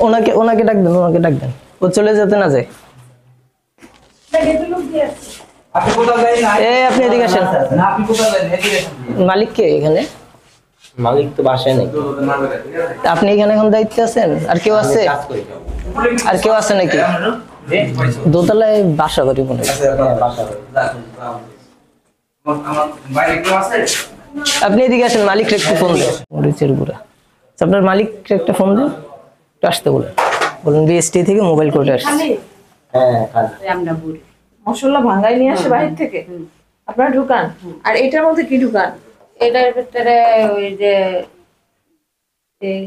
ওনাকে ওনাকে ডাক দেন, ওনাকে ডাক দেন, ও চলে যেতে না যায়। আপনি কোথাও যাই না, এই আপনি এদিকে আসেন। না আপনি কোথাও যাই না, এদিকে আসেন। মালিক কে এখানে? মালিক তো বাসায় নেই। আপনি এখানে এখন দায়িত্বে আছেন? আর কেউ আছে? কাজ করি। আর কেউ আছে নাকি? দোতলায় বাসা বাড়ি মনে হয়। আমার বাইরে কেউ আছে? আপনি এদিকে আসেন, মালিককে একটু ফোন দেন। মরিচের গুঁড়া। আচ্ছা, আপনার মালিককে একটা ফোন দেন, একটু আসতে বলেন। বলুন বিএসটি থেকে মোবাইল কোর্টে আসছে। হ্যাঁ কাজ। আমরা বুড়ি মশলা ভাঙাই নিয়ে আসে বাইরে থেকে আপনারা ঢুকান। আর এটার মধ্যে কি ঢুকান? এটার ভিতরে ওই যে এই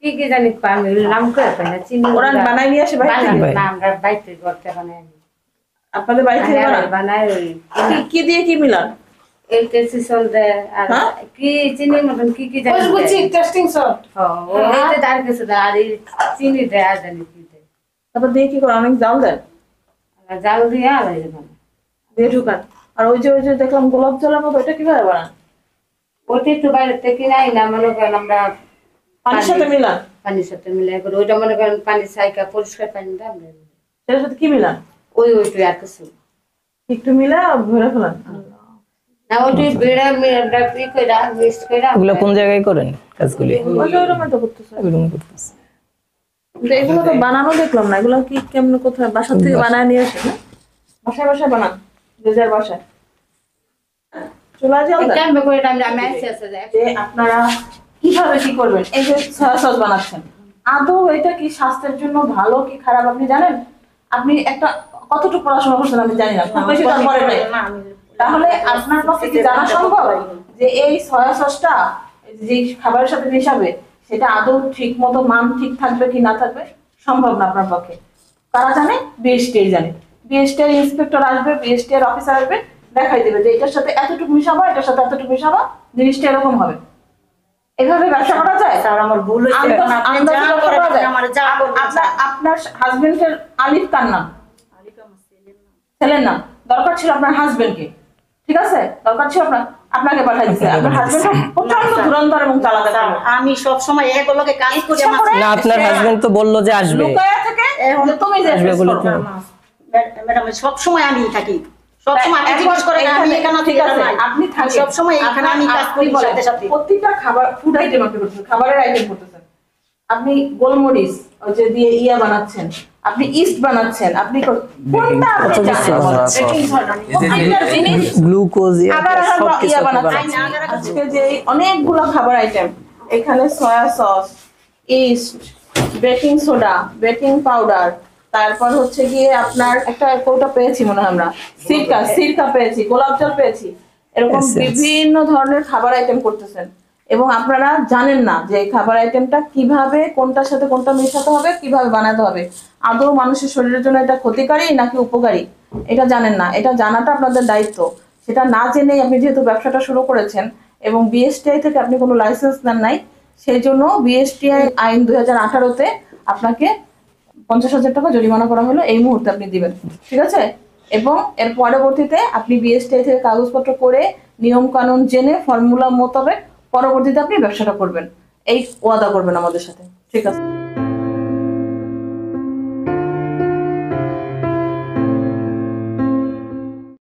কি কি জানি আমি নাম করে পাই না, চিনি ওরা বানাই নিয়ে আসে বাইরে থেকে? না, আমরা বাইরে করতে বানাই আপনাদের বাড়ি থেকে বানান? বানাই ওই কি দিয়ে কি মিলান? এই টেস্টিং দেয় আর কি চিনির মতন কি কি জানি বুঝছি, টেস্টিং সল্ট। এইটা তার কিছু দেয় আর এই চিনি দেয় আর জানি কি দেয়। তারপর দিয়ে কি করে? অনেক জাল দেন? জাল দিয়ে আলাই যাবেন দিয়ে ঢুকান। আর ওই যে দেখলাম গোলাপ জলের মতো, ওটা কিভাবে বানান? ওটা একটু বাইরে থেকে নাই না, মনে করেন আমরা পানির সাথে মিলান? পানির সাথে মিলাই করে ওইটা মনে করেন পানি সাইকা পরিষ্কার পানি দেয় আমরা সেটার সাথে কি মিলান? ওইটু আর কিছু একটু মিলা ভরে ফেলান? না ওইটু বেড়া আমরা ই কইরা মিক্স কইরা এগুলো কোন জায়গায় করেন কাজগুলি? ওইরকম তো করতেছে। এরকম করতেছে। কিন্তু এগুলো তো বানানো দেখলাম না। এগুলো কি কেমন কোথায় বাসা থেকে বানায় নিয়ে আসে না? বাসায় বাসায় বানান, যে যার বাসায় চলে যান। কেমন করে আমি আসি আছে যে আপনারা কিভাবে কি করবেন? এই যে সয়া সস বানাচ্ছেন, আদৌ এটা কি স্বাস্থ্যের জন্য ভালো কি খারাপ আপনি জানেন? আপনি একটা কতটুকু পড়াশোনা করছেন আমি জানি না, খুব বেশি তারপরে নাই। তাহলে আপনার পক্ষে কি জানা সম্ভব যে এই সয়া সসটা যে খাবারের সাথে মেশাবে সেটা আদৌ ঠিক মতো মান ঠিক থাকবে কি না থাকবে? সম্ভব না আপনার পক্ষে। কারা জানে? বিএসটি জানে। বিএসটি ইন্সপেক্টর আসবে, বিএসটি এর অফিসার আসবে, দেখাই দেবে যে এটার সাথে এতটুকু মিশাবো, এটার সাথে এতটুকু মিশাবো, জিনিসটা এরকম হবে। এভাবে ব্যবসা করা যায়? স্যার আমার ভুল হইছে, আপনি যা করে আমার যা আপনার হাজবেন্ডের আলিফ কার নাম? ছেলের নাম। দরকার ছিল আপনার হাজবেন্ডকে, ঠিক আছে? দরকার ছিল আপনাকে পাঠাই দিতে। আপনার হাজবেন্ড প্রচন্ড ধুরন্ধর এবং চালাক। আমি সব সময় এগুলোকে কাজ করি না, আপনার হাজবেন্ড তো বললো যে আসবে। লুকায়া থেকে যে তুমি যে আসবে বলে তো। ম্যাডাম সব সময় আমি থাকি, সব সময় আমি জিজ্ঞেস করে আমি এখানে ঠিক আছে, আপনি থাকেন সব সময় এখানে আমি কাজ করি সাথে সাথে প্রত্যেকটা খাবার ফুড আইটেম আপনি করতেছেন, খাবারের আইটেম করতেছেন। আপনি গোলমরিচ ওই যে দিয়ে ইয়া বানাচ্ছেন, আপনি ইস্ট বানাচ্ছেন, আপনি কোনটা গ্লুকোজ ইয়া বানাচ্ছেন। আজকে যে অনেকগুলো খাবার আইটেম, এখানে soya sauce, east, baking soda, baking powder, তারপর হচ্ছে গিয়ে আপনার একটা কৌটা পেয়েছি মনে হয় আমরা, সিরকা পেয়েছি, গোলাপ জল পেয়েছি, এরকম বিভিন্ন ধরনের খাবার আইটেম করতেছেন। এবং আপনারা জানেন না যে এই খাবার আইটেমটা কিভাবে কোনটার সাথে কোনটা মেশাতে হবে, কিভাবে বানাতে হবে, আদৌ মানুষের শরীরের জন্য এটা ক্ষতিকারী নাকি উপকারী এটা জানেন না। এটা জানাটা আপনাদের দায়িত্ব। সেটা না জেনেই আপনি যেহেতু ব্যবসাটা শুরু করেছেন এবং বিএসটিআই থেকে আপনি কোনো লাইসেন্স নেন নাই, সেই জন্য বিএসটিআই আইন 2018-তে আপনাকে 50,000 টাকা জরিমানা করা হলো, এই মুহূর্তে আপনি দিবেন, ঠিক আছে? এবং এর পরবর্তীতে আপনি বিএসটিআই থেকে কাগজপত্র করে নিয়ম কানুন জেনে ফর্মুলা মোতাবেক পরবর্তীতে আপনি ব্যবসাটা করবেন, এই ওয়াদা করবেন আমাদের সাথে, ঠিক আছে?